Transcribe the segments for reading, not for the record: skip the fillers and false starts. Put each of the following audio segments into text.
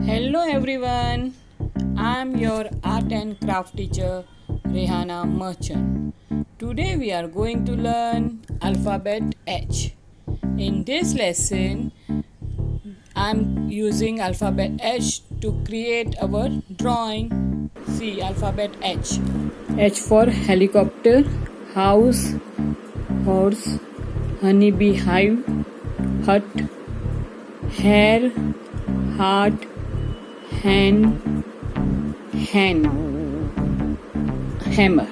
Hello everyone, I am your art and craft teacher Rehana Merchant. Today we are going to learn alphabet H. In this lesson, I am using alphabet H to create our drawing. See alphabet H. H for helicopter, house, horse, honeybee hive, hut, hair, heart, hand, hand, hammer.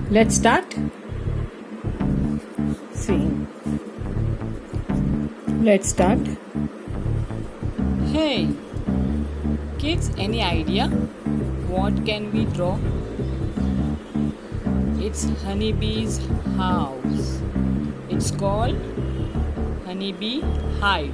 Let's start. See. Let's start. Hey, kids, any idea? What can we draw? It's honeybee's house. It's called honeybee hive.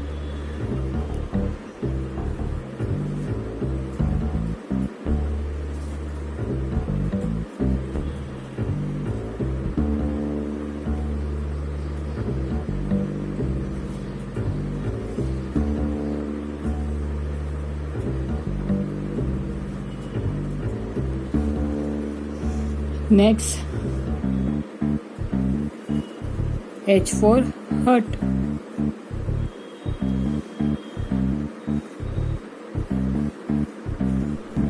Next, H for hut.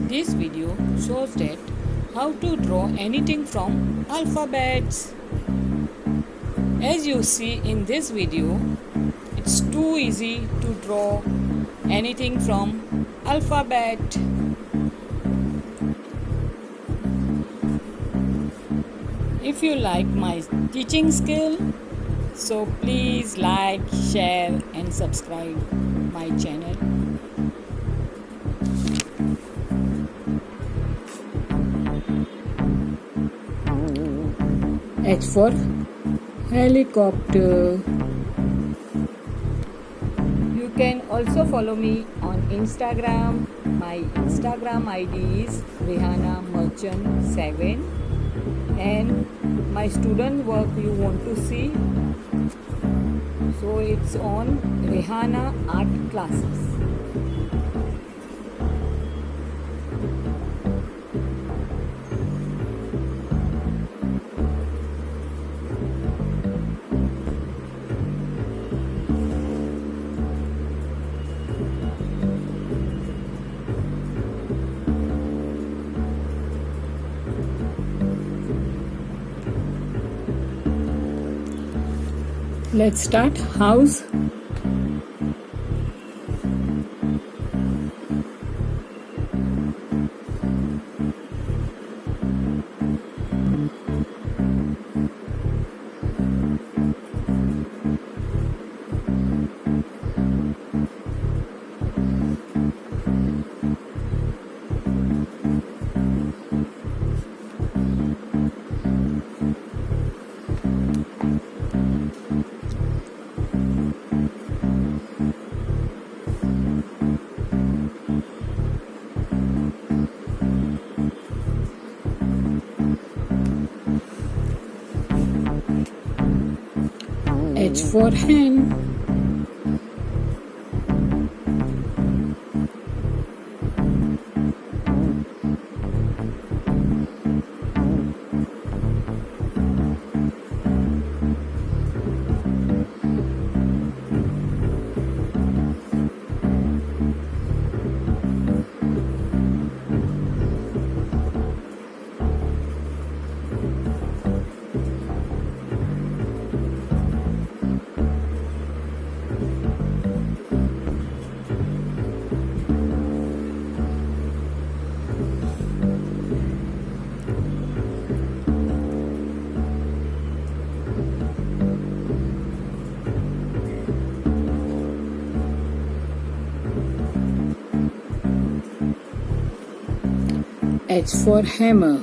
This video shows that how to draw anything from alphabets. As you see in this video, it's too easy to draw anything from alphabet. If you like my teaching skill, so please like, share and subscribe my channel. H for helicopter. You can also follow me on Instagram. My Instagram ID is Rehana Merchant 7. And my student work you want to see, so it's on Rehana Art Classes. Let's start. House. H for hand. H for hammer.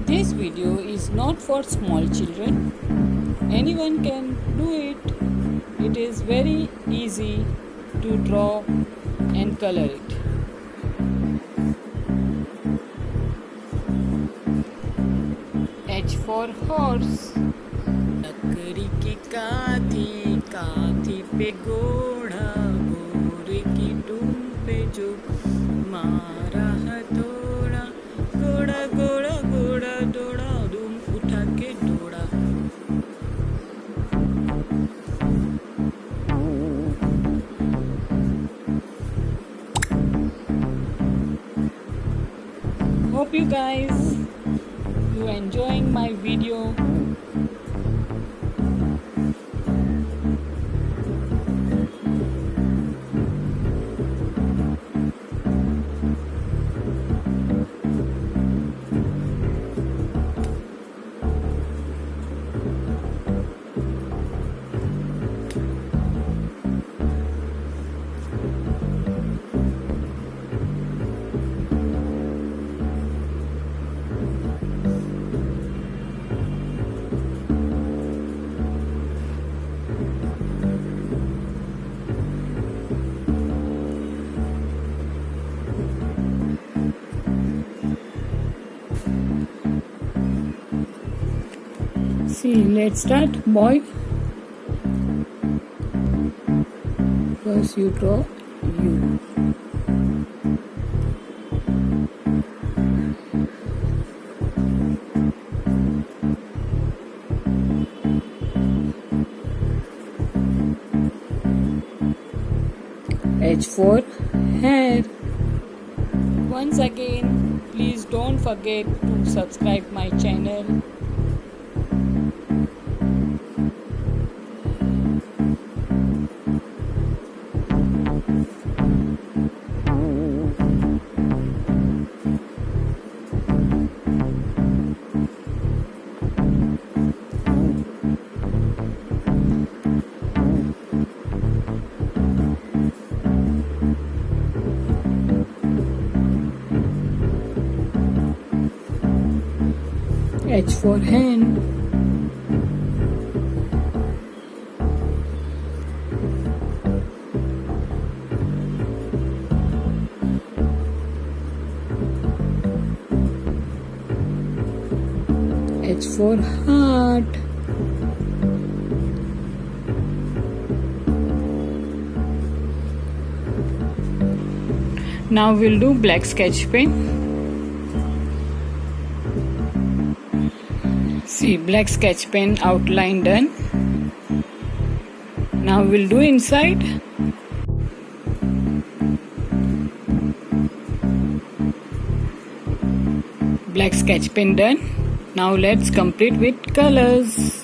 This video is not for small children. Anyone can do it. It is very easy to draw and color it. H for horse. लकड़ी की काठी काठी पे घोड़ा गया गोरे की टूम पे जो मारा हथौड़ा घोड़ा घोड़ा घोड़ा दौड़ा धूम उठा के दौड़ा. Hope you guys you enjoying my video. See, let's start, boy. First you draw you. H for hair. Once again, please don't forget to subscribe my channel. H for hand. H for heart. Now we'll do black sketch pen. See, black sketch pen outline done. Now we'll do inside. Black sketch pen done. Now let's complete with colors.